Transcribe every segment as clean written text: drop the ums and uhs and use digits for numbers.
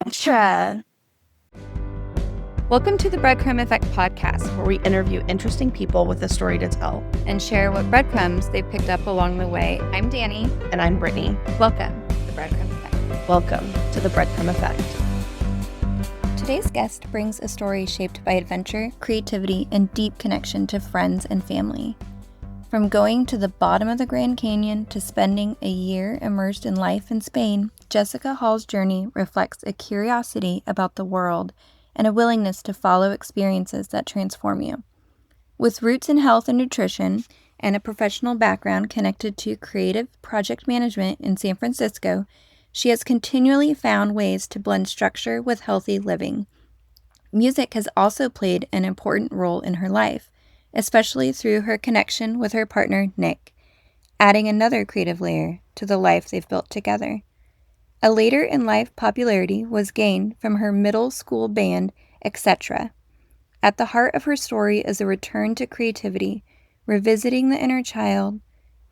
X-Cetra. Welcome to the Breadcrumb Effect podcast, where we interview interesting people with a story to tell and share what breadcrumbs they've picked up along the way. I'm Dani. And I'm Brittany. Welcome to the Breadcrumb Effect. Welcome to the Breadcrumb Effect. Today's guest brings a story shaped by adventure, creativity, and deep connection to friends and family. From going to the bottom of the Grand Canyon to spending a year immersed in life in Spain, Jessica Hall's journey reflects a curiosity about the world and a willingness to follow experiences that transform you. With roots in health and nutrition and a professional background connected to creative project management in San Francisco, she has continually found ways to blend structure with healthy living. Music has also played an important role in her life, especially through her connection with her partner, Nick, adding another creative layer to the life they've built together. A later in life popularity was gained from her middle school band, X-Cetra. At the heart of her story is a return to creativity, revisiting the inner child,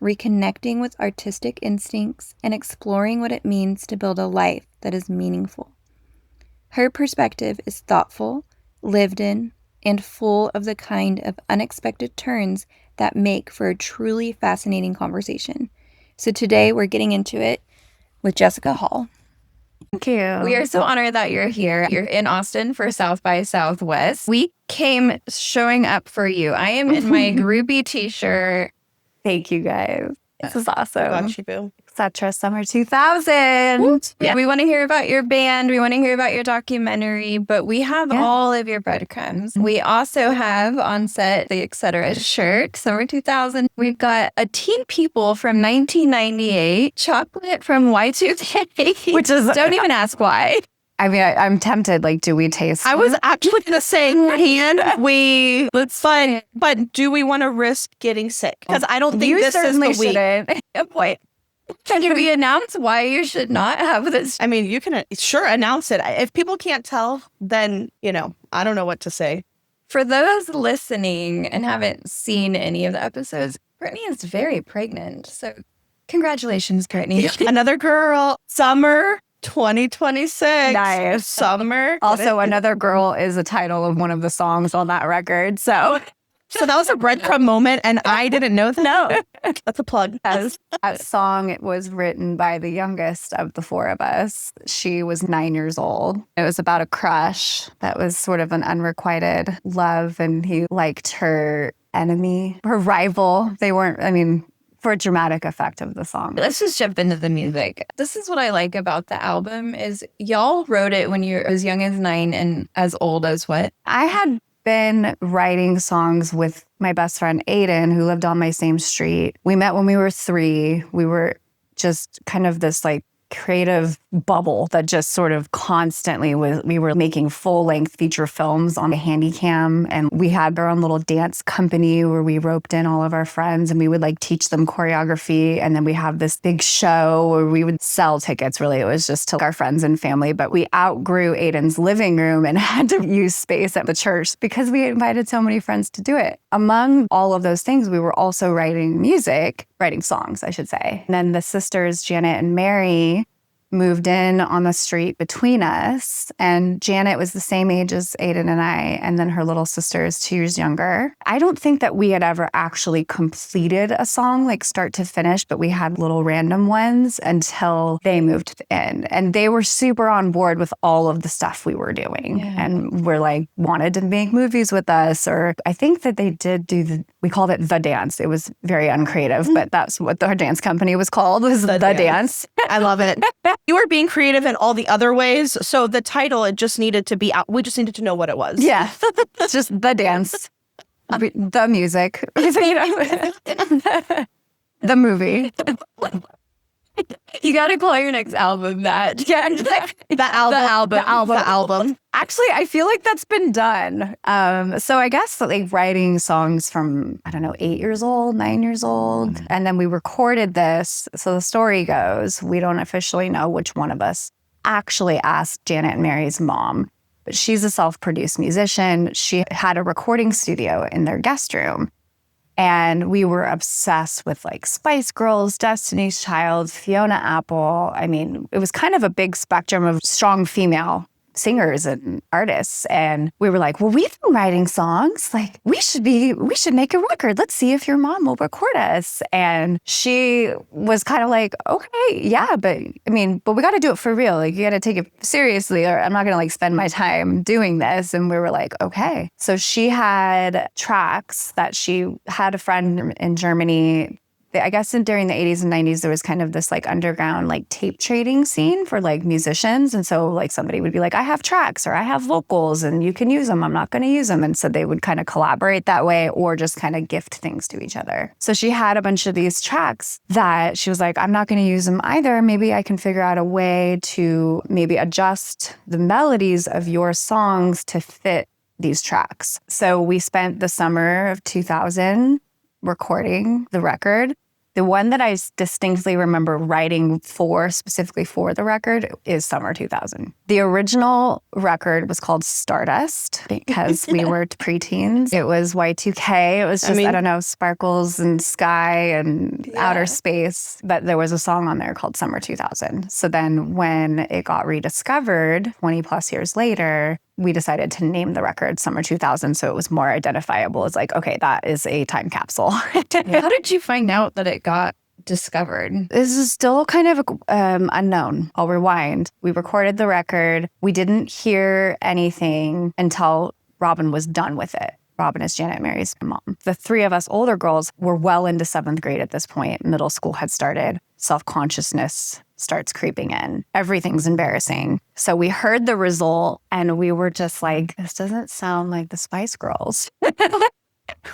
reconnecting with artistic instincts, and exploring what it means to build a life that is meaningful. Her perspective is thoughtful, lived in, and full of the kind of unexpected turns that make for a truly fascinating conversation. So today we're getting into it with Jessica Hall. Thank you. We are so honored that you're here. You're in Austin for South by Southwest. We came showing up for you. I am in my groupie t-shirt. Thank you, guys. This is awesome. Got you, boo. X-Cetra Summer 2000. Yeah. We want to hear about your band. We want to hear about your documentary, but we have all of your breadcrumbs. We also have on set the X-Cetra shirt, Summer 2000. We've got a Teen People from 1998, chocolate from Y2K, which is don't even ask why. I mean, I'm tempted. Like, do we taste? I was actually going to say, let's fun, but do we want to risk getting sick? Because I don't think this is the week. Good point. Can we announce why you should not have this? I mean, you can sure announce it. If people can't tell, then, I don't know what to say. For those listening and haven't seen any of the episodes, Brittany is very pregnant. So congratulations, Brittany. Another girl, summer 2026. Nice. Summer. Also, Another Girl is the title of one of the songs on that record. So that was a breadcrumb moment, and I didn't know that. No. That's a plug. That song was written by the youngest of the four of us. She was 9 years old. It was about a crush that was sort of an unrequited love, and he liked her enemy, her rival. They weren't, for a dramatic effect of the song. Let's just jump into the music. This is what I like about the album is y'all wrote it when you're as young as 9 and as old as what? I had been writing songs with my best friend Aiden, who lived on my same street. We met when we were 3. We were just kind of this creative bubble that just sort of constantly we were making full-length feature films on a handy cam, and we had our own little dance company where we roped in all of our friends and we would teach them choreography, and then we have this big show where we would sell tickets. Really, it was just to our friends and family, but we outgrew Aiden's living room and had to use space at the church because we invited so many friends to do it. Among all of those things, we were also writing songs, I should say. And then the sisters, Janet and Mary, moved in on the street between us, and Janet was the same age as Aiden and I, and then her little sister is 2 years younger. I don't think that we had ever actually completed a song start to finish, but we had little random ones until they moved in, and they were super on board with all of the stuff we were doing, and were wanted to make movies with us, or I think that they did we called it The Dance. It was very uncreative, but that's what our dance company was called, was The Dance. I love it. You were being creative in all the other ways, so the title, it just needed to be out. We just needed to know what it was. Yeah, it's just The Dance, the music, the movie. You gotta call your next album that. Yeah, the album. Actually, I feel like that's been done. So I guess writing songs from, 8 years old, 9 years old. And then we recorded this. So the story goes, we don't officially know which one of us actually asked Janet and Mary's mom, but she's a self-produced musician. She had a recording studio in their guest room. And we were obsessed with like Spice Girls, Destiny's Child, Fiona Apple. I mean, it was kind of a big spectrum of strong female singers and artists. And we were like, well, we've been writing songs. Like, we should make a record. Let's see if your mom will record us. And she was kind of like, okay, yeah, but we got to do it for real. Like, you got to take it seriously, or I'm not going to like spend my time doing this. And we were like, okay. So she had tracks that she had a friend in Germany. I guess during the 80s and 90s, there was kind of this like underground like tape trading scene for like musicians. And so like somebody would be like, I have tracks or I have vocals and you can use them. I'm not going to use them. And so they would kind of collaborate that way or just kind of gift things to each other. So she had a bunch of these tracks that she was like, I'm not going to use them either. Maybe I can figure out a way to maybe adjust the melodies of your songs to fit these tracks. So we spent the summer of 2000 recording the record. The one that I distinctly remember writing specifically for the record is Summer 2000. The original record was called Stardust because we were preteens. It was Y2K. It was just, I don't know, sparkles and sky and outer space. But there was a song on there called Summer 2000. So then when it got rediscovered 20 plus years later, we decided to name the record Summer 2000 so it was more identifiable. It's like, okay, that is a time capsule. How did you find out that it got discovered? This is still kind of unknown. I'll rewind. We recorded the record. We didn't hear anything until Robin was done with it. Robin is Janet and Mary's mom. The three of us older girls were well into 7th grade at this point. Middle school had started. Self-consciousness starts creeping in. Everything's embarrassing. So we heard the result and we were just like, this doesn't sound like the Spice Girls.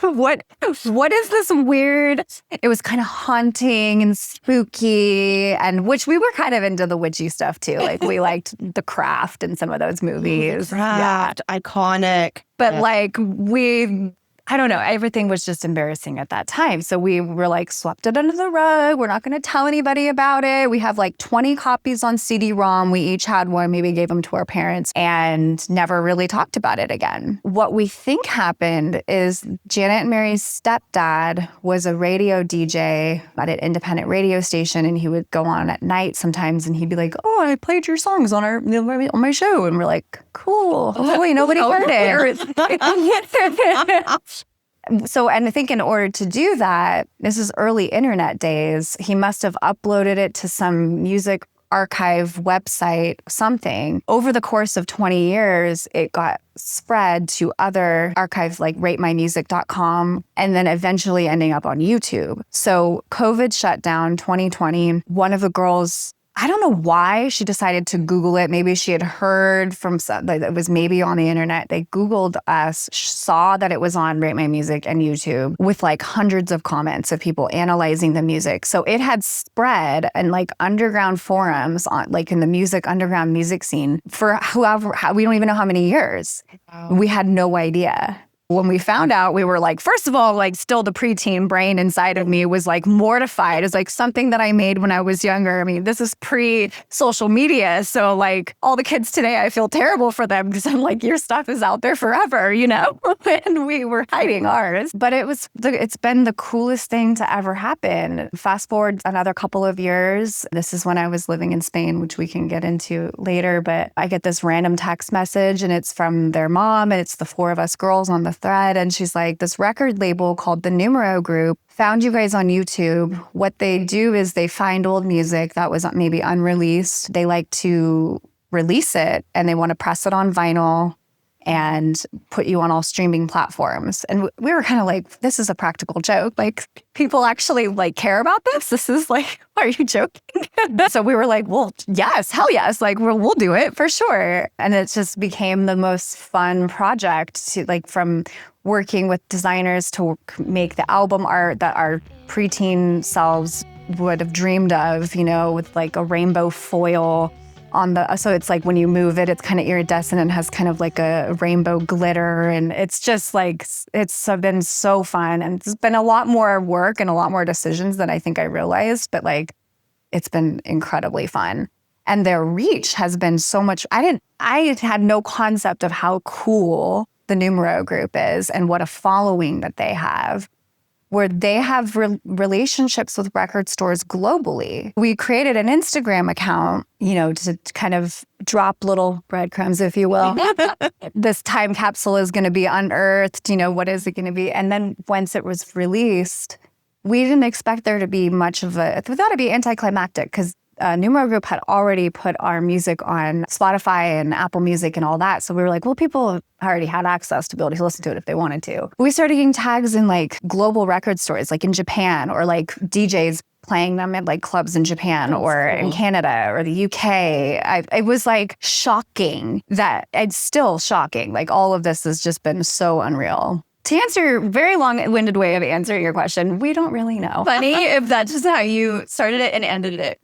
What is this weird? It was kind of haunting and spooky, and which we were kind of into the witchy stuff too. Like we liked The Craft and some of those movies. Craft, iconic. But like I don't know, everything was just embarrassing at that time. So we were like, swept it under the rug. We're not going to tell anybody about it. We have like 20 copies on CD-ROM. We each had one, maybe gave them to our parents and never really talked about it again. What we think happened is Janet and Mary's stepdad was a radio DJ at an independent radio station, and he would go on at night sometimes and he'd be like, oh, I played your songs on my show. And we're like, cool. Hopefully nobody heard it. So, and I think in order to do that, this is early internet days, he must have uploaded it to some music archive website, something. Over the course of 20 years, it got spread to other archives like ratemymusic.com and then eventually ending up on YouTube. So COVID shut down 2020. One of the girls, I don't know why she decided to Google it. Maybe she had heard from some, that it was maybe on the internet. They Googled us, saw that it was on Rate My Music and YouTube with like hundreds of comments of people analyzing the music. So it had spread in like underground forums on like in the underground music scene for we don't even know how many years. Wow. We had no idea. When we found out, we were like, first of all, like still the preteen brain inside of me was like mortified. It's like something that I made when I was younger. I mean, this is pre-social media. So like all the kids today, I feel terrible for them because I'm like, your stuff is out there forever, you know? And we were hiding ours. But it's been the coolest thing to ever happen. Fast forward another couple of years. This is when I was living in Spain, which we can get into later. But I get this random text message and it's from their mom and it's the four of us girls on the thread, and she's like, this record label called the Numero Group found you guys on YouTube. What they do is they find old music that was maybe unreleased. They like to release it and they want to press it on vinyl and put you on all streaming platforms. And we were kind of like, this is a practical joke. Like, people actually like care about this? This is like, are you joking? So we were like, well, yes, hell yes. Like, we'll do it for sure. And it just became the most fun project to like from working with designers to make the album art that our preteen selves would have dreamed of, you know, with like a rainbow foil on so it's like when you move it, it's kind of iridescent and has kind of like a rainbow glitter. And it's just like, it's been so fun. And it's been a lot more work and a lot more decisions than I think I realized, but like, it's been incredibly fun. And their reach has been so much, I had no concept of how cool the Numero Group is and what a following that they have. where they have relationships with record stores globally. We created an Instagram account, to kind of drop little breadcrumbs, if you will. This time capsule is going to be unearthed. What is it going to be? And then once it was released, we didn't expect there to be much of a, we thought it'd be anticlimactic because Numero Group had already put our music on Spotify and Apple Music and all that. So we were like, well, people already had access to be able to listen to it if they wanted to. We started getting tags in like global record stores, like in Japan, or like DJs playing them at like clubs in Japan or in Canada or the UK. It was like shocking that it's still shocking. Like all of this has just been so unreal. To answer your very long-winded way of answering your question, we don't really know. Funny if that's just how you started it and ended it.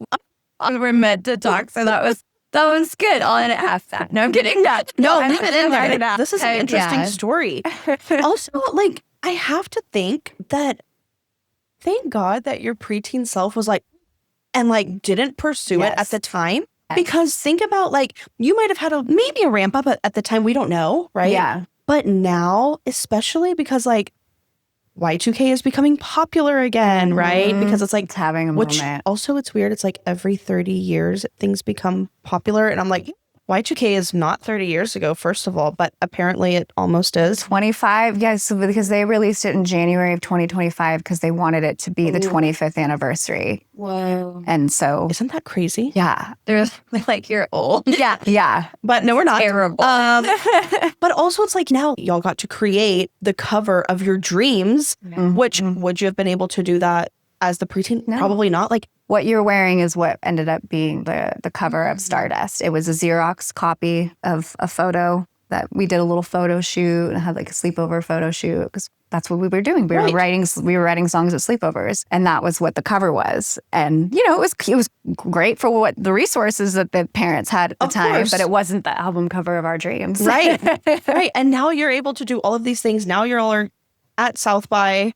We're meant to talk, so that was good. I'll edit half that. No, I'm kidding. No, I'm in there. This is an interesting story. Also, like, I have to think that, thank God that your preteen self was like, and like didn't pursue it at the time. Because think about, like, you might have had maybe a ramp up at the time. We don't know, right? Yeah. But now, especially because like Y2K is becoming popular again, right? Because it's like it's having a moment. Also, it's weird. It's like every 30 years things become popular. And I'm like, Y2K is not 30 years ago, first of all, but apparently it almost is. 25, yes, because they released it in January of 2025 because they wanted it to be the 25th anniversary. Whoa. And so... Isn't that crazy? Yeah. They're like, you're old. Yeah. But no, we're not. Terrible. But also it's like now y'all got to create the cover of your dreams, which would you have been able to do that as the preteen? No. Probably not. Like, what you're wearing is what ended up being the cover of Stardust. It was a Xerox copy of a photo that we did a little photo shoot and had like a sleepover photo shoot because that's what we were doing. We were writing songs at sleepovers, and that was what the cover was. And it was great for what the resources that the parents had at the time, but it wasn't the album cover of our dreams. Right. Right. And now you're able to do all of these things. Now you're all at South by.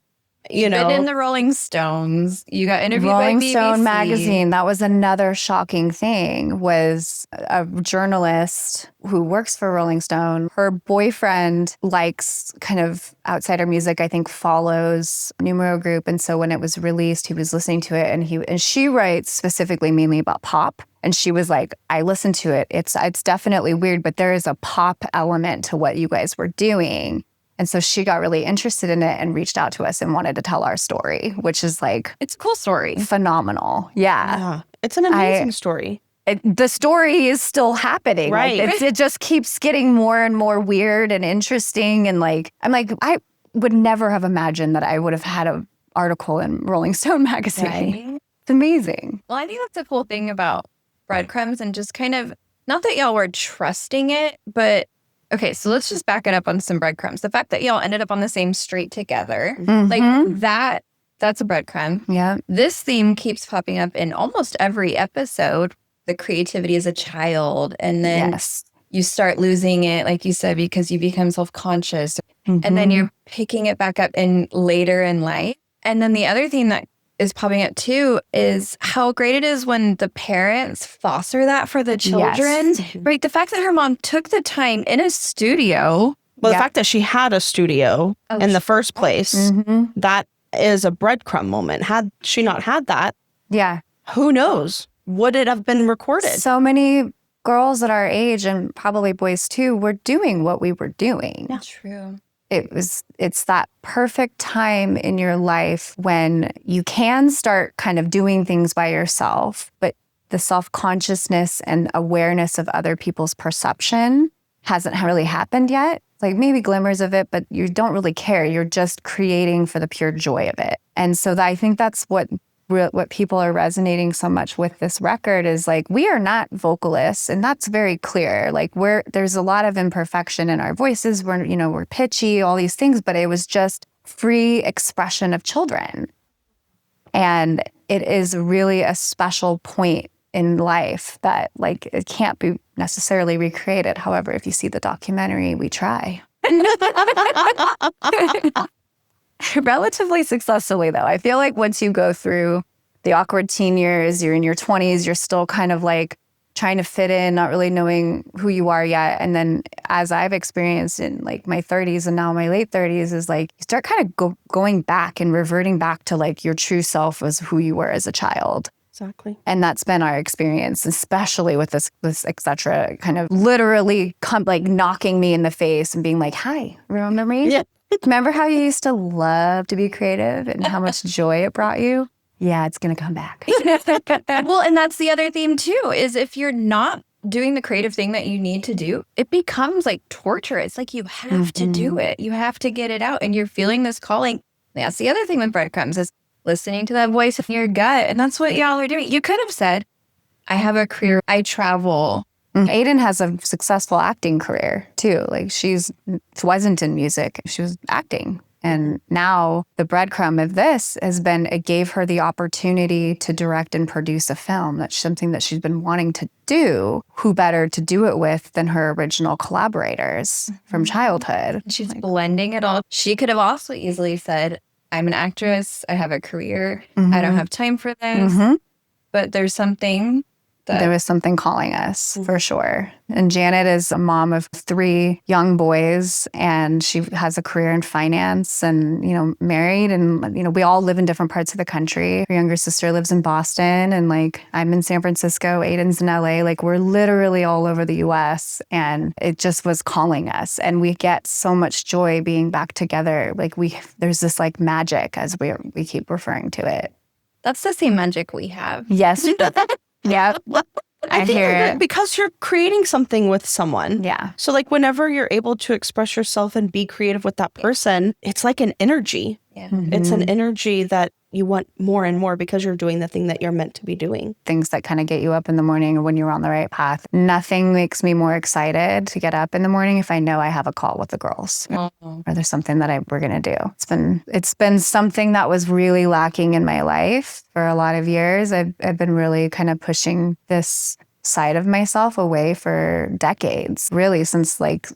Been in the Rolling Stones. You got interviewed Rolling by BBC. Stone magazine. That was another shocking thing. Was a journalist who works for Rolling Stone. Her boyfriend likes kind of outsider music. I think follows Numero Group, and so when it was released, he was listening to it, and she writes specifically mainly about pop. And she was like, I listened to it. It's definitely weird, but there is a pop element to what you guys were doing. And so she got really interested in it and reached out to us and wanted to tell our story, which is like... It's a cool story. Phenomenal. Yeah. It's an amazing story. The story is still happening. Right. Like, it just keeps getting more and more weird and interesting. And like, I'm like, I would never have imagined that I would have had an article in Rolling Stone magazine. Right. It's amazing. Well, I think that's the cool thing about Breadcrumbs and just kind of, not that y'all were trusting it, but... Okay, so let's just back it up on some breadcrumbs. The fact that y'all ended up on the same street together, like that's a breadcrumb. Yeah. This theme keeps popping up in almost every episode. The creativity as a child, and then you start losing it, like you said, because you become self-conscious. And then you're picking it back up in later in life. And then the other thing that is popping up too is how great it is when the parents foster that for the children. Yes. Right? The fact that her mom took the time in a studio. Well, the fact that she had a studio in the first place, that is a breadcrumb moment. Had she not had that, who knows? Would it have been recorded? So many girls at our age, and probably boys too, were doing what we were doing. Yeah. True. It's that perfect time in your life when you can start kind of doing things by yourself, but the self-consciousness and awareness of other people's perception hasn't really happened yet. Like maybe glimmers of it, but you don't really care. You're just creating for the pure joy of it. And so I think that's what people are resonating so much with this record is like, we are not vocalists, and that's very clear. Like there's a lot of imperfection in our voices. We're pitchy, all these things, but it was just free expression of children. And it is really a special point in life that like it can't be necessarily recreated. However, if you see the documentary, we try. Relatively successfully, though. I feel like once you go through the awkward teen years, you're in your 20s, you're still kind of like trying to fit in, not really knowing who you are yet. And then as I've experienced in like my 30s and now my late 30s, is like you start kind of going back and reverting back to like your true self as who you were as a child. Exactly. And that's been our experience, especially with this X-Cetra kind of literally like knocking me in the face and being like, hi, remember me? Yeah. Remember how you used to love to be creative and how much joy it brought you? Yeah, it's going to come back. Well, and that's the other theme too, is if you're not doing the creative thing that you need to do, it becomes like torturous. Like you have to do it. You have to get it out. And you're feeling this calling. That's the other thing with Breadcrumbs is listening to that voice in your gut. And that's what y'all are doing. You could have said, I have a career, I travel. Aiden has a successful acting career too. Like she wasn't in music, she was acting. And now the breadcrumb of this has been, it gave her the opportunity to direct and produce a film. That's something that she's been wanting to do. Who better to do it with than her original collaborators from childhood? She's blending it all. She could have also easily said, I'm an actress, I have a career, I don't have time for this. But there's something there was something calling us for sure. And Janet is a mom of 3 young boys, and she has a career in finance and, you know, married. And, you know, we all live in different parts of the country. Her younger sister lives in Boston, and like I'm in San Francisco, Aiden's in LA. Like we're literally all over the US, and it just was calling us. And we get so much joy being back together. Like there's this like magic, as we keep referring to it. That's the same magic we have. Yes. Yeah, I hear it. Because you're creating something with someone. Yeah. So like whenever you're able to express yourself and be creative with that person, it's like an energy. Yeah. It's an energy that you want more and more because you're doing the thing that you're meant to be doing. Things that kind of get you up in the morning when you're on the right path. Nothing makes me more excited to get up in the morning if I know I have a call with the girls or there's something that we're going to do. It's been something that was really lacking in my life for a lot of years. I've been really kind of pushing this side of myself away for decades, really since like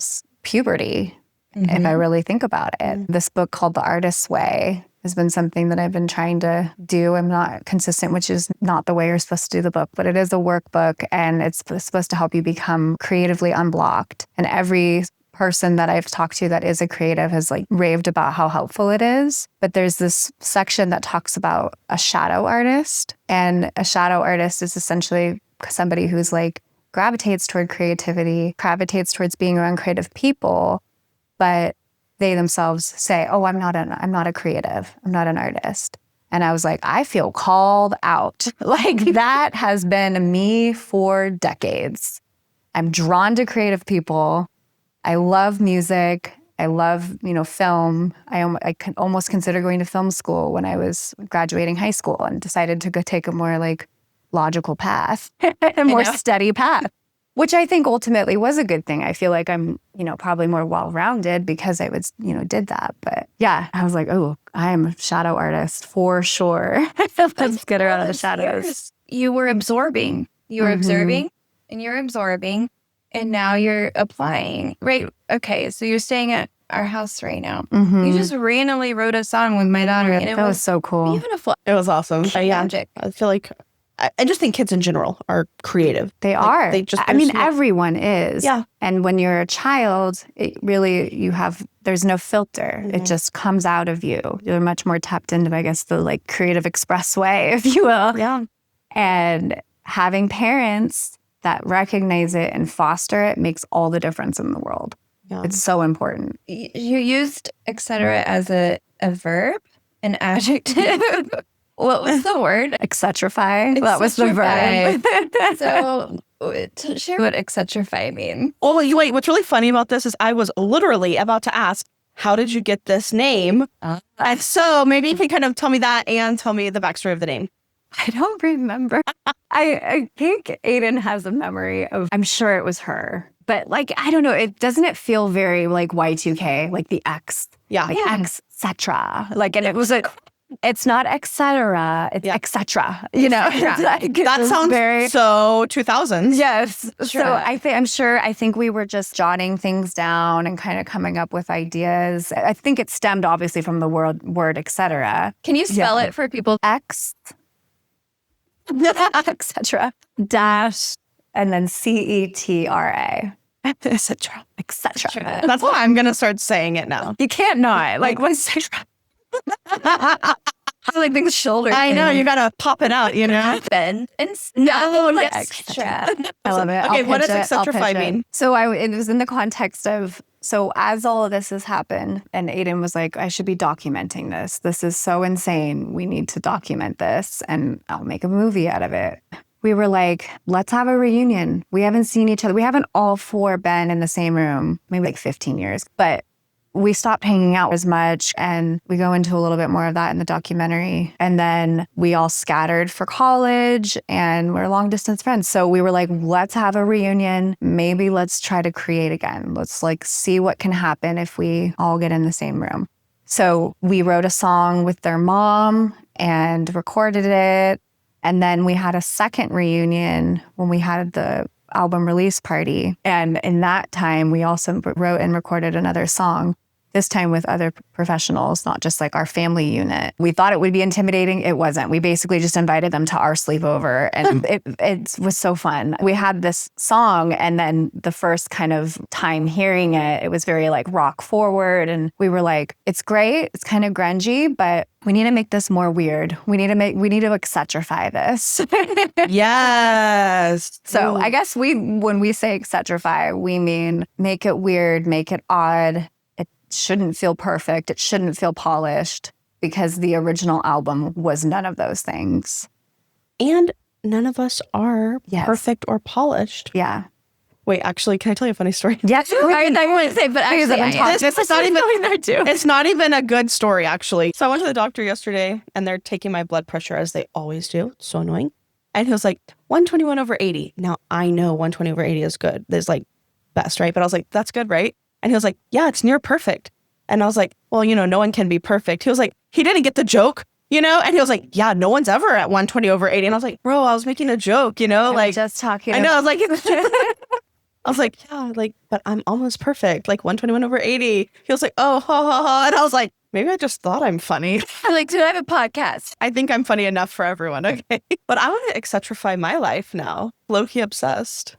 puberty, if I really think about it. This book called The Artist's Way has been something that I've been trying to do. I'm not consistent, which is not the way you're supposed to do the book, but it is a workbook, and it's supposed to help you become creatively unblocked. And every person that I've talked to that is a creative has like raved about how helpful it is. But there's this section that talks about a shadow artist, and a shadow artist is essentially somebody who's like gravitates toward creativity, gravitates towards being around creative people, but they themselves say, oh, I'm not a creative. I'm not an artist. And I was like, I feel called out. Like that has been me for decades. I'm drawn to creative people. I love music. I love, film. I could almost consider going to film school when I was graduating high school, and decided to go take a more like logical path, a more steady path, which I think ultimately was a good thing. I feel like I'm, probably more well-rounded because I was, did that. But yeah, I was like, oh, I am a shadow artist for sure. Let's get her out of the shadows. You were absorbing. You were observing and you're absorbing, and now you're applying. Right. Okay. So you're staying at our house right now. You just randomly wrote a song with my daughter. And that was so cool. Beautiful. It was awesome. Magic. I feel like I just think kids in general are creative. They are. Everyone is. Yeah. And when you're a child, it really, there's no filter. It just comes out of you. You're much more tapped into, I guess, the like creative expressway, if you will. Yeah. And having parents that recognize it and foster it makes all the difference in the world. Yeah. It's so important. You used X-Cetra as a verb, an adjective. What was the word? X-Cetrify. That was the verb. So share what X-Cetrify means. Oh, wait. What's really funny about this is I was literally about to ask, how did you get this name? And so maybe you can kind of tell me that and tell me the backstory of the name. I don't remember. I think Aiden has a memory of, I'm sure it was her. But like, I don't know, doesn't feel very like Y2K, like the X. Yeah. Like X-Cetra. Like, and it was it's not X-Cetra, it's X-Cetra. That sounds very so 2000s. Yes. Sure. So I think we were just jotting things down and kind of coming up with ideas. I think it stemmed obviously from the word X-Cetra. Can you spell it for people? X-Cetra dash and then CETRA. X-Cetra. X-Cetra. That's why I'm going to start saying it now. You can't not. Like, what's I like the shoulder. I know, you got to pop it out, you know? Bend and X-Cetra. I love it. Okay, what does X-Cetrify mean? So it was in the context of, so as all of this has happened, and Aiden was like, I should be documenting this. This is so insane. We need to document this, and I'll make a movie out of it. We were like, let's have a reunion. We haven't seen each other. We haven't all four been in the same room, maybe like 15 years. But we stopped hanging out as much, and we go into a little bit more of that in the documentary. And then we all scattered for college, and we're long distance friends. So we were like, let's have a reunion. Maybe let's try to create again. Let's like see what can happen if we all get in the same room. So we wrote a song with their mom and recorded it. And then we had a second reunion when we had the album release party. And in that time, we also wrote and recorded another song, this time with other professionals, not just like our family unit. We thought it would be intimidating. It wasn't. We basically just invited them to our sleepover, and it was so fun. We had this song, and then the first kind of time hearing it, it was very like rock forward. And we were like, it's great. It's kind of grungy, but we need to make this more weird. We need to X-Cetrify this. Yes. So I guess when we say X-Cetrify, we mean make it weird, make it odd. It shouldn't feel perfect. It shouldn't feel polished, because the original album was none of those things. And none of us are perfect or polished. Yeah. Wait, actually, can I tell you a funny story? Yes. I want to say, but actually, this is not even there too. It's not even a good story, actually. So I went to the doctor yesterday, and they're taking my blood pressure, as they always do. It's so annoying. And he was like, 121/80. Now, I know 120/80 is good. There's like best, right? But I was like, that's good, right? And he was like, yeah, it's near perfect. And I was like, well, no one can be perfect. He was like, he didn't get the joke, And he was like, yeah, no one's ever at 120/80. And I was like, bro, I was making a joke, like just talking. I know. I was like, I was like, yeah, but I'm almost perfect, like 121/80. He was like, oh, ha, ha, ha. And I was like, maybe I just thought I'm funny. Like, do I have a podcast? I think I'm funny enough for everyone, okay? But I want to X-Cetrify my life now. Low-key obsessed.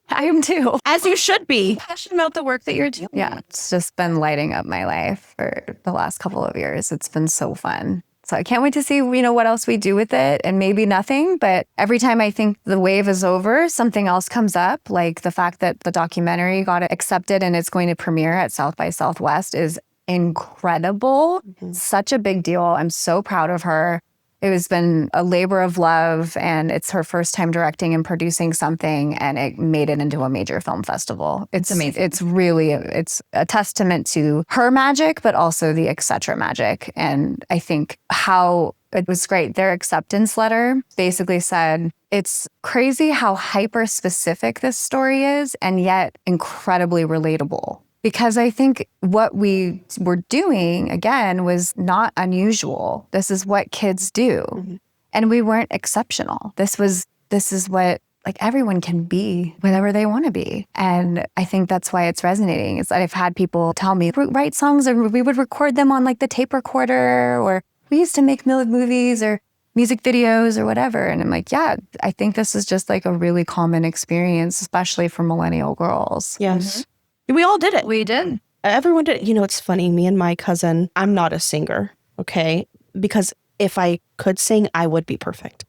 I am too. As you should be. Passionate about the work that you're doing. Yeah, it's just been lighting up my life for the last couple of years. It's been so fun. So I can't wait to see, what else we do with it, and maybe nothing. But every time I think the wave is over, something else comes up. Like the fact that the documentary got accepted and it's going to premiere at South by Southwest is incredible. Mm-hmm. Such a big deal. I'm so proud of her. It has been a labor of love, and it's her first time directing and producing something, and it made it into a major film festival. It's amazing. It's a testament to her magic, but also the X-Cetra magic. And I think how it was great. Their acceptance letter basically said, it's crazy how hyper specific this story is, and yet incredibly relatable. Because I think what we were doing, again, was not unusual. This is what kids do. Mm-hmm. And we weren't exceptional. This is what everyone can be, whatever they want to be. And I think that's why it's resonating. Is that I've had people tell me, write songs, or we would record them on the tape recorder, or we used to make movies or music videos or whatever. And I'm like, yeah, I think this is just a really common experience, especially for millennial girls. Yes. Mm-hmm. We all did it. We did. Everyone did it. It's funny. Me and my cousin, I'm not a singer, okay? Because if I could sing, I would be perfect.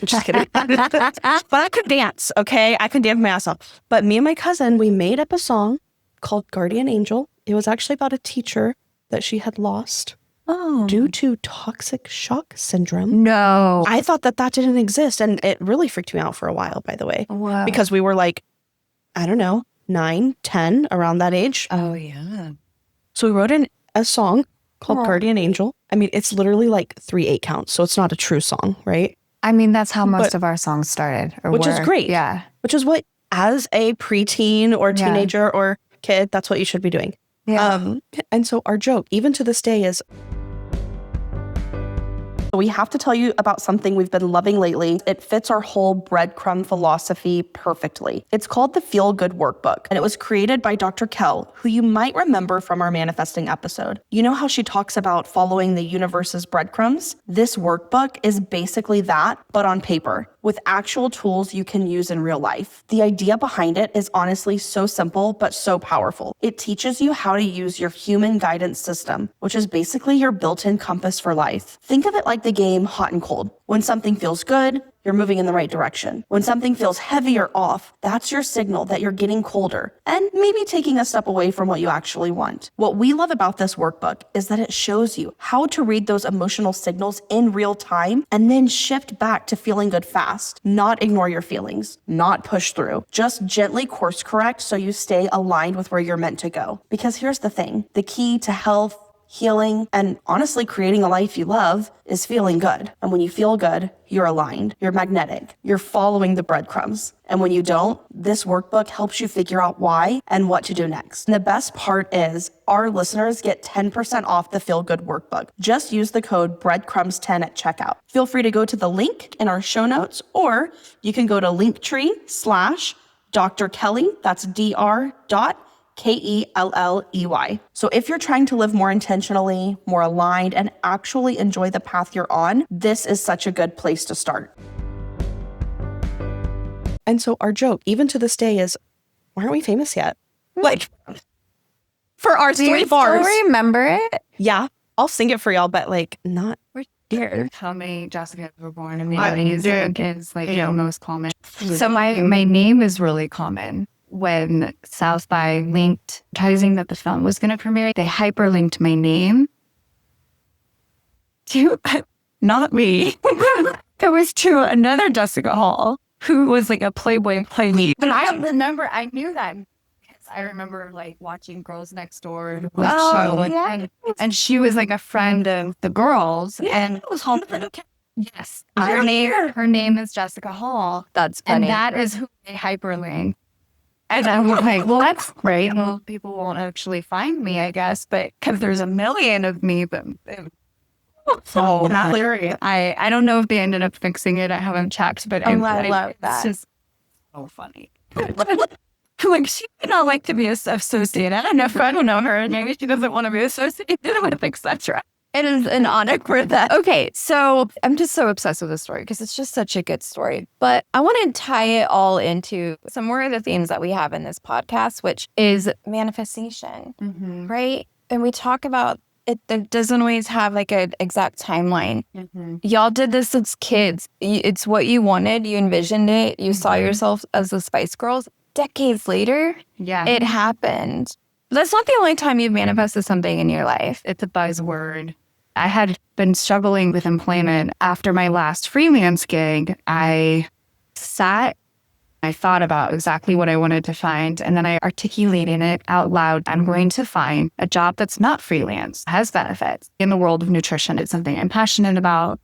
Just kidding. But I could dance, okay? I could dance my ass off. But me and my cousin, we made up a song called Guardian Angel. It was actually about a teacher that she had lost due to toxic shock syndrome. No. I thought that didn't exist. And it really freaked me out for a while, by the way. Wow. Because we were I don't know, 9, 10, around that age. Oh, yeah. So we wrote a song called Guardian Angel. I mean, it's literally 3 8 counts, so it's not a true song, right? I mean, that's how most of our songs started. Which is great. Yeah. Which is what, as a preteen or teenager or kid, that's what you should be doing. Yeah. And so our joke, even to this day, is... We have to tell you about something we've been loving lately. It fits our whole breadcrumb philosophy perfectly. It's called the Feel Good Workbook, and it was created by Dr. Kell, who you might remember from our manifesting episode. You know how she talks about following the universe's breadcrumbs? This workbook is basically that, but on paper. with actual tools you can use in real life. The idea behind it is honestly so simple, but so powerful. It teaches you how to use your human guidance system, which is basically your built-in compass for life. Think of it like the game Hot and Cold. When something feels good, you're moving in the right direction. When something feels heavy or off, that's your signal that you're getting colder and maybe taking a step away from what you actually want. What we love about this workbook is that it shows you how to read those emotional signals in real time and then shift back to feeling good fast. Not ignore your feelings, not push through. Just gently course correct so you stay aligned with where you're meant to go. Because here's the thing, the key to health, healing, and honestly creating a life you love is feeling good. And when you feel good, you're aligned, you're magnetic, you're following the breadcrumbs. And when you don't, this workbook helps you figure out why and what to do next. And the best part is our listeners get 10% off the Feel Good workbook. Just use the code breadcrumbs10 at checkout. Feel free to go to the link in our show notes, or you can go to Linktree/Dr. Kelly, that's Dr. Kelley. So if you're trying to live more intentionally, more aligned, and actually enjoy the path you're on, this is such a good place to start. And so our joke, even to this day, is, why aren't we famous yet? Like, for our 3 bars. Do you remember it? Yeah, I'll sing it for y'all, but like, not here. How many Jessicas were born in the 80s is like most common. So my name is really common. When South by linked advertising that the film was going to premiere, they hyperlinked my name to, not me, it was to another Jessica Hall, who was like a Playboy playmate. But I remember, I knew that because I remember like watching Girls Next Door. And she was like a friend of the girls. And it was home. Yes. Her name is Jessica Hall. That's funny. And that is who they hyperlinked. And I'm like, well, that's great. Well, people won't actually find me, I guess, but because there's a million of me, but so hilarious. I don't know if they ended up fixing it. I haven't checked, but I love that. It's just so funny. Like, she did not like to be associated. I don't know her. Maybe she doesn't want to be associated with X-Cetra. It is an honor for that. Okay, so I'm just so obsessed with this story because it's just such a good story. But I want to tie it all into some more of the themes that we have in this podcast, which is manifestation, right? And we talk about it doesn't always have like an exact timeline. Y'all did this as kids. It's what you wanted. You envisioned it. You saw yourself as the Spice Girls. Decades later, it happened. That's not the only time you've manifested something in your life. It's a buzzword. I had been struggling with employment after my last freelance gig. I thought about exactly what I wanted to find, and then I articulated it out loud. I'm going to find a job that's not freelance, has benefits in the world of nutrition. It's something I'm passionate about,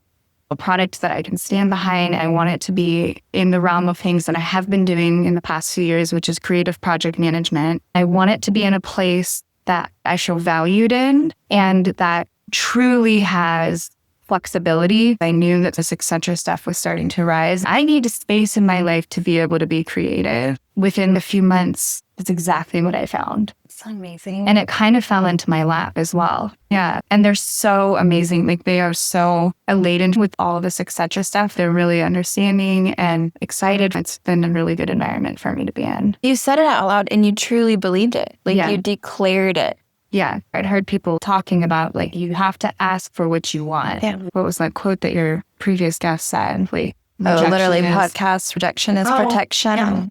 a product that I can stand behind. I want it to be in the realm of things that I have been doing in the past few years, which is creative project management. I want it to be in a place that I feel valued in and that truly has flexibility. I knew that this X-Cetra stuff was starting to rise. I need a space in my life to be able to be creative. Within a few months, that's exactly what I found. It's amazing. And it kind of fell into my lap as well. Yeah. And they're so amazing. Like, they are so elated with all of this X-Cetra stuff. They're really understanding and excited. It's been a really good environment for me to be in. You said it out loud and you truly believed it. Like, you declared it. Yeah. I'd heard people talking about, like, you have to ask for what you want. Yeah. What was that quote that your previous guest said? Like, literally, podcast rejection is protection.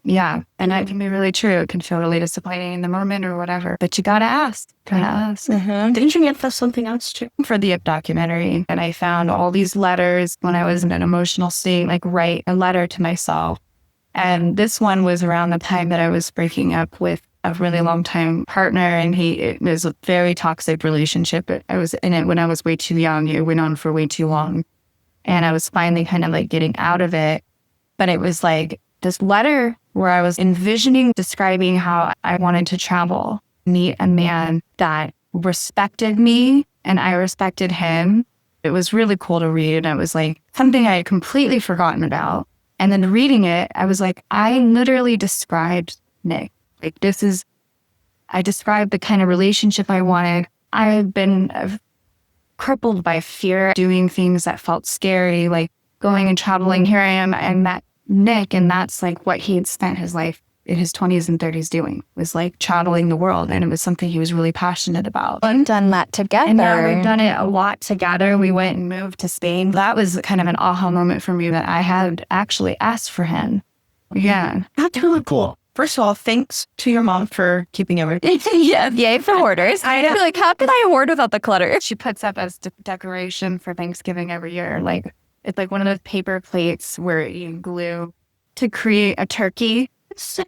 Yeah. And that can be really true. It can feel really disappointing in the moment or whatever. But you got to ask. Didn't you manifest something else too? For the documentary. And I found all these letters when I was in an emotional state, like, write a letter to myself. And this one was around the time that I was breaking up with a really long time partner, and it was a very toxic relationship. I was in it when I was way too young. It went on for way too long. And I was finally kind of like getting out of it. But it was like this letter where I was envisioning, describing how I wanted to travel, meet a man that respected me and I respected him. It was really cool to read. And it was like something I had completely forgotten about. And then reading it, I was like, I literally described Nick. Like, I described the kind of relationship I wanted. I've been crippled by fear, doing things that felt scary, like going and traveling. Here I am. I met Nick, and that's like what he had spent his life in his 20s and 30s doing, was like traveling the world. And it was something he was really passionate about. We've done that together. And now we've done it a lot together. We went and moved to Spain. That was kind of an aha moment for me that I had actually asked for him. Yeah. That's really cool. First of all, thanks to your mom for keeping everything. Yeah, yay for hoarders. I feel like, how could I hoard without the clutter? She puts up as decoration for Thanksgiving every year. Like, it's like one of those paper plates where you glue to create a turkey. Is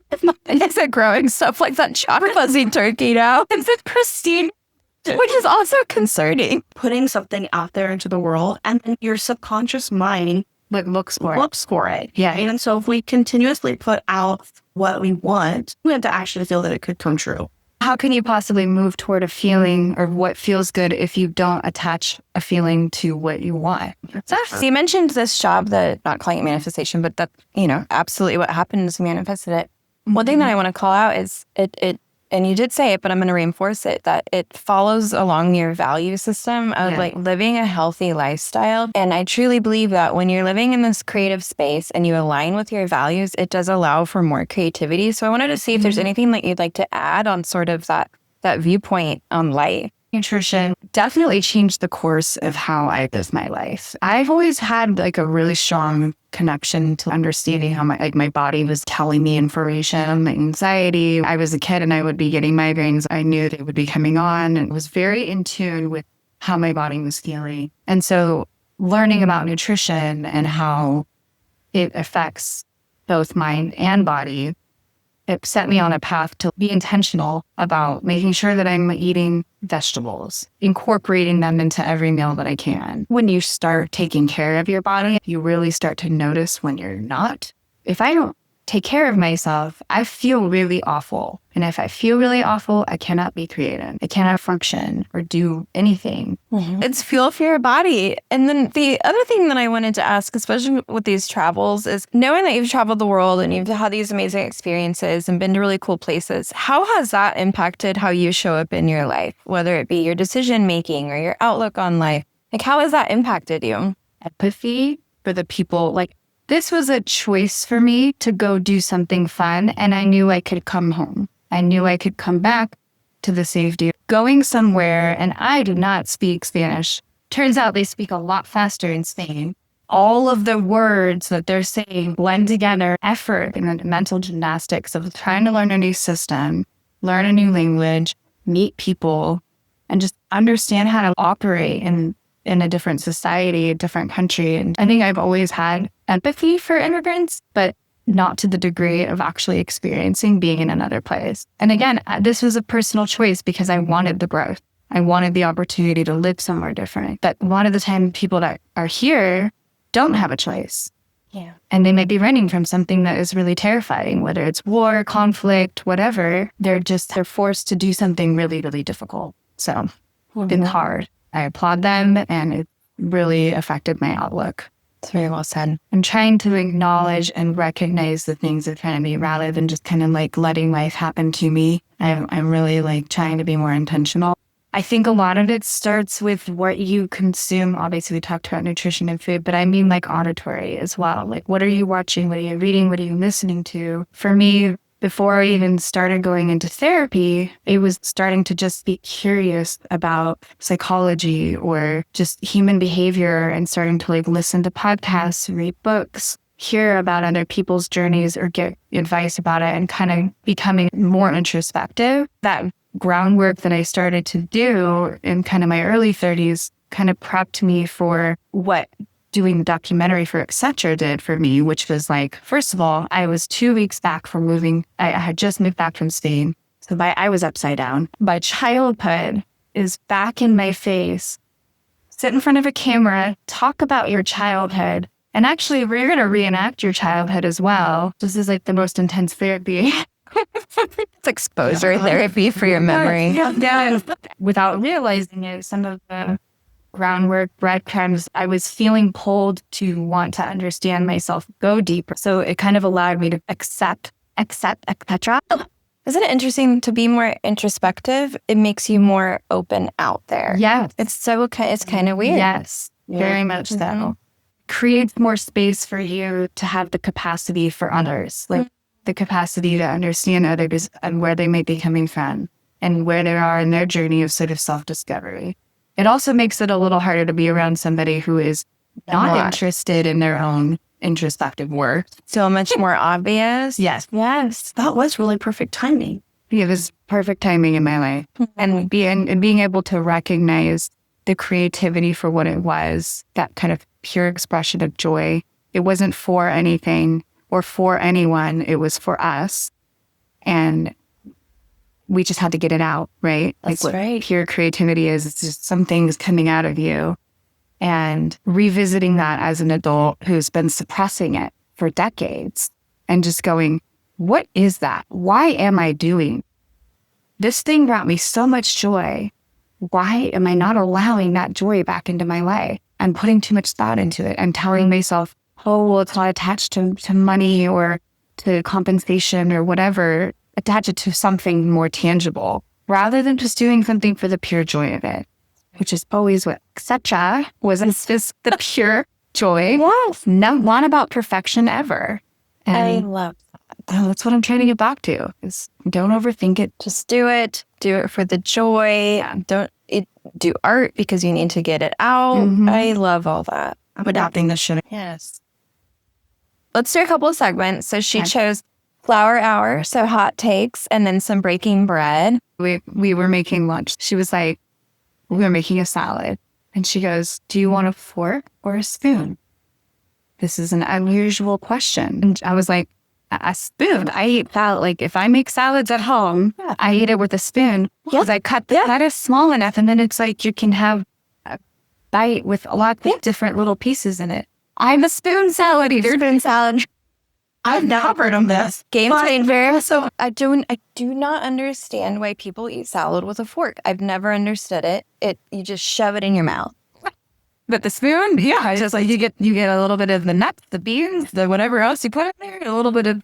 it growing stuff like that chocolate fuzzy turkey now? Is it pristine? Which is also concerning. Putting something out there into the world, and then your subconscious mind looks for it. Yeah. And so if we continuously put out what we want, we have to actually feel that it could come true. How can you possibly move toward a feeling or what feels good if you don't attach a feeling to what you want? So you mentioned this job, that not calling it manifestation, but that, absolutely what happened is manifested it. One thing that I want to call out is it and you did say it, but I'm going to reinforce it, that it follows along your value system of like living a healthy lifestyle. And I truly believe that when you're living in this creative space and you align with your values, it does allow for more creativity. So I wanted to see if there's anything that you'd like to add on sort of that viewpoint on life. Nutrition definitely changed the course of how I live my life. I've always had like a really strong connection to understanding how my body was telling me information, my anxiety. I was a kid and I would be getting migraines. I knew they would be coming on and was very in tune with how my body was feeling. And so learning about nutrition and how it affects both mind and body, it set me on a path to be intentional about making sure that I'm eating vegetables, incorporating them into every meal that I can. When you start taking care of your body, you really start to notice when you're not. If I don't take care of myself, I feel really awful. And if I feel really awful, I cannot be creative. I cannot function or do anything. Mm-hmm. It's fuel for your body. And then the other thing that I wanted to ask, especially with these travels, is knowing that you've traveled the world and you've had these amazing experiences and been to really cool places, how has that impacted how you show up in your life, whether it be your decision making or your outlook on life? Like, how has that impacted you? Empathy for the people. Like, this was a choice for me to go do something fun, and I knew I could come home. I knew I could come back to the safety. Going somewhere, and I do not speak Spanish. Turns out they speak a lot faster in Spain. All of the words that they're saying blend together. Effort and the mental gymnastics of trying to learn a new system, learn a new language, meet people, and just understand how to operate in a different society, a different country. And I think I've always had empathy for immigrants, but not to the degree of actually experiencing being in another place. And again, this was a personal choice because I wanted the growth. I wanted the opportunity to live somewhere different. But a lot of the time, people that are here don't have a choice. Yeah. And they might be running from something that is really terrifying, whether it's war, conflict, whatever. They're forced to do something really, really difficult. So it's been hard. I applaud them, and it really affected my outlook. It's very well said. I'm trying to acknowledge and recognize the things in front of me rather than just kind of like letting life happen to me. I'm really like trying to be more intentional. I think a lot of it starts with what you consume. Obviously, we talked about nutrition and food, but I mean like auditory as well. Like, what are you watching? What are you reading? What are you listening to? For me, before I even started going into therapy, it was starting to just be curious about psychology or just human behavior and starting to like listen to podcasts, read books, hear about other people's journeys or get advice about it, and kind of becoming more introspective. That groundwork that I started to do in kind of my early 30s kind of prepped me for what doing the documentary for X-Cetra did for me, which was like, first of all, I was 2 weeks back from moving. I had just moved back from Spain. So I was upside down. My childhood is back in my face. Sit in front of a camera, talk about your childhood. And actually, we're going to reenact your childhood as well. This is like the most intense therapy. It's exposure therapy for your memory. Yeah. Without realizing it, some of the groundwork, breadcrumbs, I was feeling pulled to want to understand myself, go deeper. So it kind of allowed me to accept X-Cetra. Isn't it interesting to be more introspective? It makes you more open out there. Yeah. It's kind of weird. Yes, very much so. creates more space for you to have the capacity for others, like the capacity to understand others and where they might be coming from and where they are in their journey of sort of self-discovery. It also makes it a little harder to be around somebody who is not interested in their own introspective work. So much more obvious. Yes. That was really perfect timing. Yeah, it was perfect timing in my life. And being able to recognize the creativity for what it was, that kind of pure expression of joy. It wasn't for anything or for anyone. It was for us. And we just had to get it out, right? That's like what right. Pure creativity is, it's just some things coming out of you. And revisiting that as an adult who's been suppressing it for decades and just going, what is that? Why am I doing? This thing brought me so much joy. Why am I not allowing that joy back into my life? I'm putting too much thought into it. I'm telling myself, oh, well, it's not attached to money or to compensation or whatever. Attach it to something more tangible rather than just doing something for the pure joy of it, which is always what X-Cetra was. It's just the pure joy. Yes. Not about perfection ever. And I love that's what I'm trying to get back to is don't overthink it. Just do it. Do it for the joy. Yeah. Do art because you need to get it out. I love all that. I'm adopting this shit. Yes. Let's do a couple of segments. So she chose Flower Hour, so hot takes, and then some breaking bread. We were making lunch. She was like, we were making a salad. And she goes, do you want a fork or a spoon? This is an unusual question. And I was like, a spoon. I eat salad. Like if I make salads at home, I eat it with a spoon because I cut the lettuce small enough. And then it's like you can have a bite with a lot of different little pieces in it. I'm a spoon salad eater. Spoon salad. I've never heard of this. Game changer. So I do not understand why people eat salad with a fork. I've never understood it. You just shove it in your mouth. But the spoon, it's just like you get a little bit of the nuts, the beans, the whatever else you put in there, a little bit of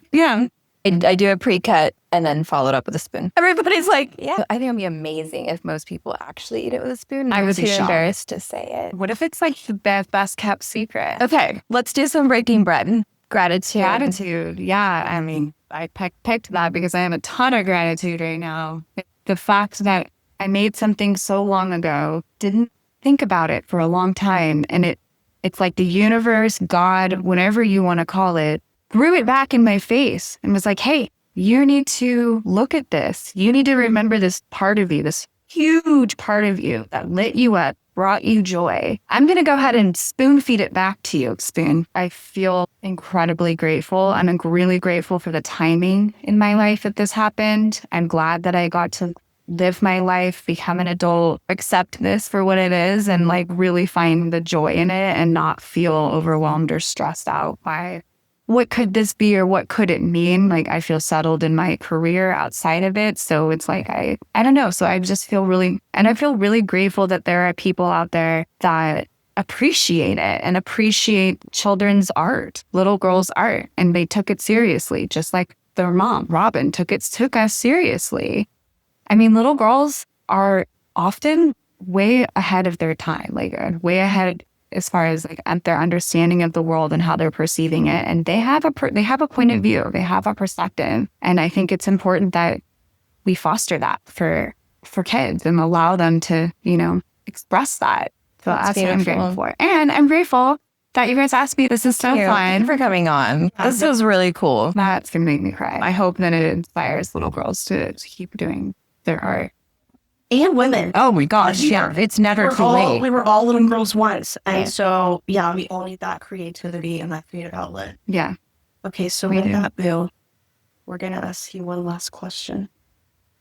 I do a pre-cut and then follow it up with a spoon. Everybody's like, yeah. I think it'd be amazing if most people actually eat it with a spoon. I was too embarrassed to say it. What if it's like the best kept secret? Okay, let's do some breaking bread. Gratitude. Gratitude. Yeah. I mean, I picked that because I have a ton of gratitude right now. The fact that I made something so long ago, didn't think about it for a long time. And it's like the universe, God, whatever you want to call it, threw it back in my face and was like, hey, you need to look at this. You need to remember this part of you, this huge part of you that lit you up, brought you joy. I'm going to go ahead and spoon feed it back to you, spoon. I feel incredibly grateful. I'm really grateful for the timing in my life that this happened. I'm glad that I got to live my life, become an adult, accept this for what it is, and like really find the joy in it and not feel overwhelmed or stressed out by what could this be or what could it mean? Like I feel settled in my career outside of it. So it's like, I don't know. So I just feel I feel really grateful that there are people out there that appreciate it and appreciate children's art, little girls' art. And they took it seriously, just like their mom, Robin, took us seriously. I mean, little girls are often way ahead of their time, like way ahead as far as like their understanding of the world and how they're perceiving it. And they have a point of view, they have a perspective. And I think it's important that we foster that for kids and allow them to, express that. So that's what I'm grateful for. And I'm grateful that you guys asked me. This is so fun. Thank you for coming on. This was really cool. That's going to make me cry. I hope that it inspires little girls to keep doing their art. And women. Oh my gosh, yeah. It's never too late. We were all little girls once. And so, we all need that creativity and that creative outlet. Yeah. Okay, so with that, Bill, we're going to ask you one last question.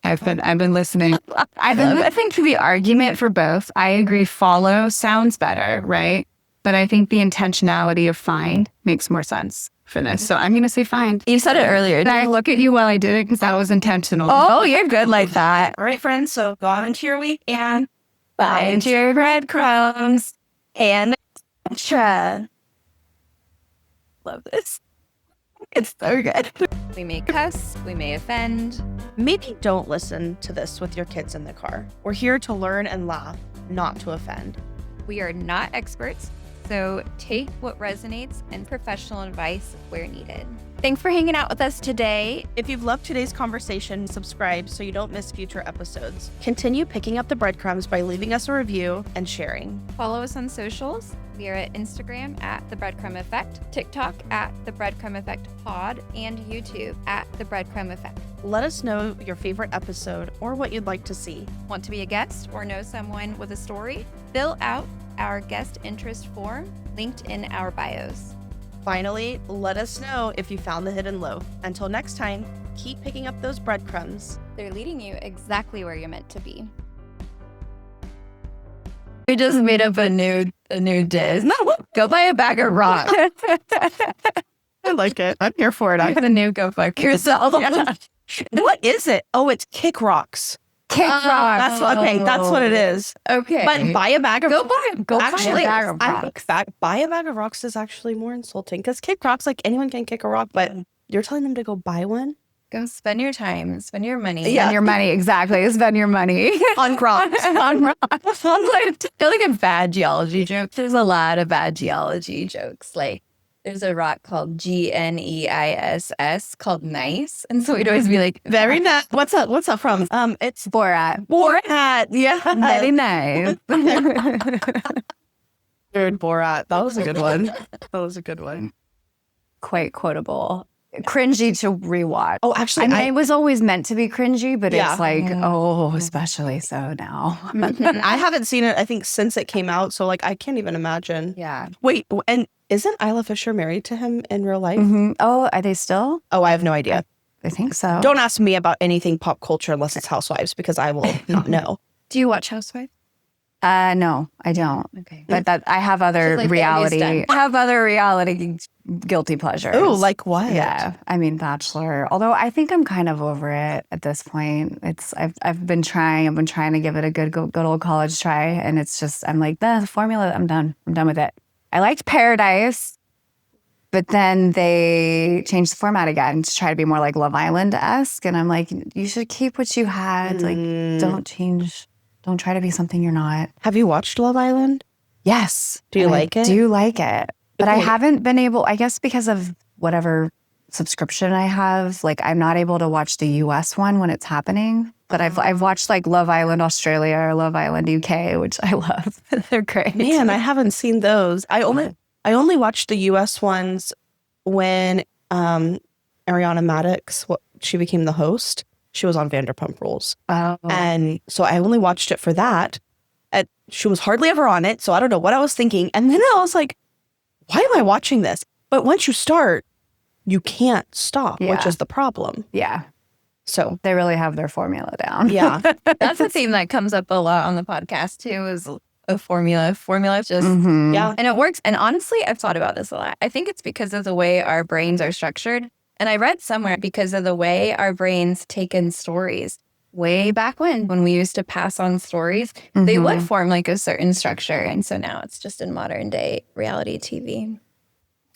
I've been listening. I've been listening to the argument for both. I agree follow sounds better, right? But I think the intentionality of find makes more sense for this. So I'm going to say find. You said it earlier. Did I look at you while I did it? Because that was intentional. Oh, you're good like that. All right, friends. So go out into your week and find your breadcrumbs and X-Cetra. Love this. It's so good. We may cuss. We may offend. Maybe don't listen to this with your kids in the car. We're here to learn and laugh, not to offend. We are not experts. So take what resonates and professional advice where needed. Thanks for hanging out with us today. If you've loved today's conversation, subscribe so you don't miss future episodes. Continue picking up the breadcrumbs by leaving us a review and sharing. Follow us on socials. We are at Instagram at The Breadcrumb Effect, TikTok at The Breadcrumb Effect Pod, and YouTube at The Breadcrumb Effect. Let us know your favorite episode or what you'd like to see. Want to be a guest or know someone with a story? Fill out our guest interest form linked in our bios. Finally, let us know if you found the hidden loaf. Until next time, keep picking up those breadcrumbs. They're leading you exactly where you're meant to be. We just made up a new dish. Go buy a bag of rocks. I like it. I'm here for it. I'm gonna new go fuck yourself. Yeah. What is it? Oh, it's Kick Rocks. Kick Rocks. That's what it is. Okay. But buy a bag of buy a bag of rocks. Buy a bag of rocks is actually more insulting because Kick Rocks, like anyone can kick a rock, but you're telling them to go buy one? Go spend your time, spend your money. Spend your money, exactly. Spend your money. On rocks. On rocks. I feel like a bad geology joke. There's a lot of bad geology jokes. Like there's a rock called GNEISS called nice. And so we'd always be like, very nice. What's that from? It's Borat. Borat. Yeah. Very nice. Dude, Borat. That was a good one. Quite quotable. Cringy to rewatch. Oh, actually, I mean, it was always meant to be cringy, but Yeah. it's like, especially so now. I haven't seen it, I think, since it came out. So, like, I can't even imagine. Yeah. Wait, and isn't Isla Fisher married to him in real life? Mm-hmm. Oh, are they still? Oh, I have no idea. I think so. Don't ask me about anything pop culture unless it's Housewives because I will not know. do you watch Housewives? No, I don't. Okay. But I have other Like reality. Baby's I have other reality guilty pleasures. Oh, like what? Yeah, I mean Bachelor. Although I think I'm kind of over it at this point. I've been trying to give it a good old college try, and it's just I'm like the formula. I'm done with it. I liked Paradise, but then they changed the format again to try to be more like Love Island-esque, and I'm like, you should keep what you had. Like, don't change. Don't try to be something you're not. Have you watched Love Island? Yes. Do you like it? I do like it. But Okay. I haven't been able, I guess because of whatever subscription I have, like I'm not able to watch the US one when it's happening. But I've watched like Love Island Australia or Love Island UK, which I love. They're great. Man, I haven't seen those. I only watched the US ones when Ariana Maddox, she became the host. She was on Vanderpump Rules. Oh. And so I only watched it for that. She was hardly ever on it, so I don't know what I was thinking. And then I was like, why am I watching this? But once you start, you can't stop, which is the problem. Yeah. So they really have their formula down. Yeah. That's a theme that comes up a lot on the podcast too, is a formula. Formula just, yeah. And it works. And honestly, I've thought about this a lot. I think it's because of the way our brains are structured. And I read somewhere because of the way our brains take in stories. Way back when we used to pass on stories, they would form like a certain structure. And so now it's just in modern day reality TV.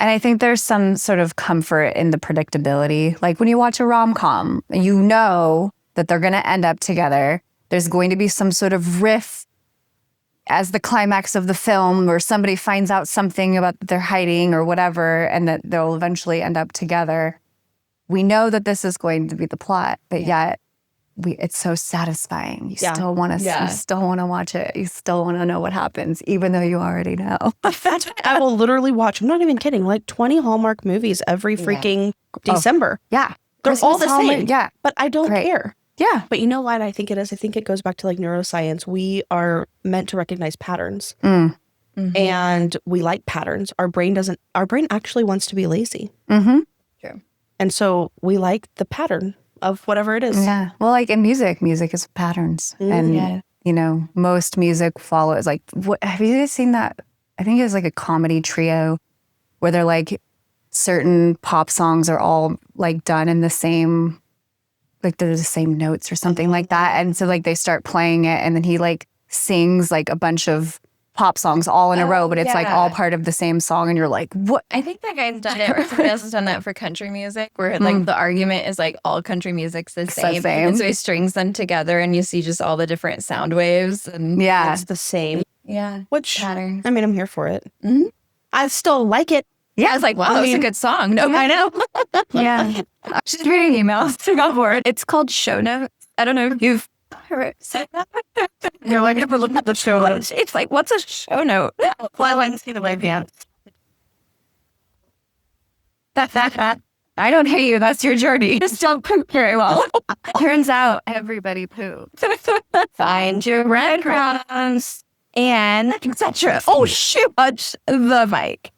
And I think there's some sort of comfort in the predictability. Like when you watch a rom-com, you know that they're going to end up together. There's going to be some sort of riff as the climax of the film where somebody finds out something about that they're hiding or whatever, and that they'll eventually end up together. We know that this is going to be the plot, but yet it's so satisfying. You still want to watch it. You still want to know what happens, even though you already know. That's why I will literally watch, I'm not even kidding, like 20 Hallmark movies every freaking December. Yeah. They're Christmas, all the same. Hallmark, yeah. But I don't care. Yeah. But you know what I think it is? I think it goes back to like neuroscience. We are meant to recognize patterns. And we like patterns. Our brain actually wants to be lazy. True. And so we like the pattern of whatever it is. Yeah. Well, like in music is patterns. And, you know, most music follows like, have you guys seen that? I think it was like a comedy trio where they're like certain pop songs are all like done in the same, like they're the same notes or something like that. And so like they start playing it and then he like sings like a bunch of pop songs all in a row, but it's like all part of the same song. And you're like, what? I think that guy's done it, or somebody else has done that for country music, where like the argument is like all country music's the same. And so he strings them together and you see just all the different sound waves. And it's the same. Yeah. Which, patterns. I mean, I'm here for it. I still like it. Yeah, I was like, wow, that's a good song. No, I know. Yeah. She's reading emails to go for it. It's called Show Notes. I don't know if you've said that. You're like, if we're looking at the show notes. It's like, what's a show note? Well, I went and see the way pants. I don't hate you. That's your journey. You still poop very well. Turns out everybody poops. Find your breadcrumbs and X-Cetra. Oh, shoot. Touch the mic.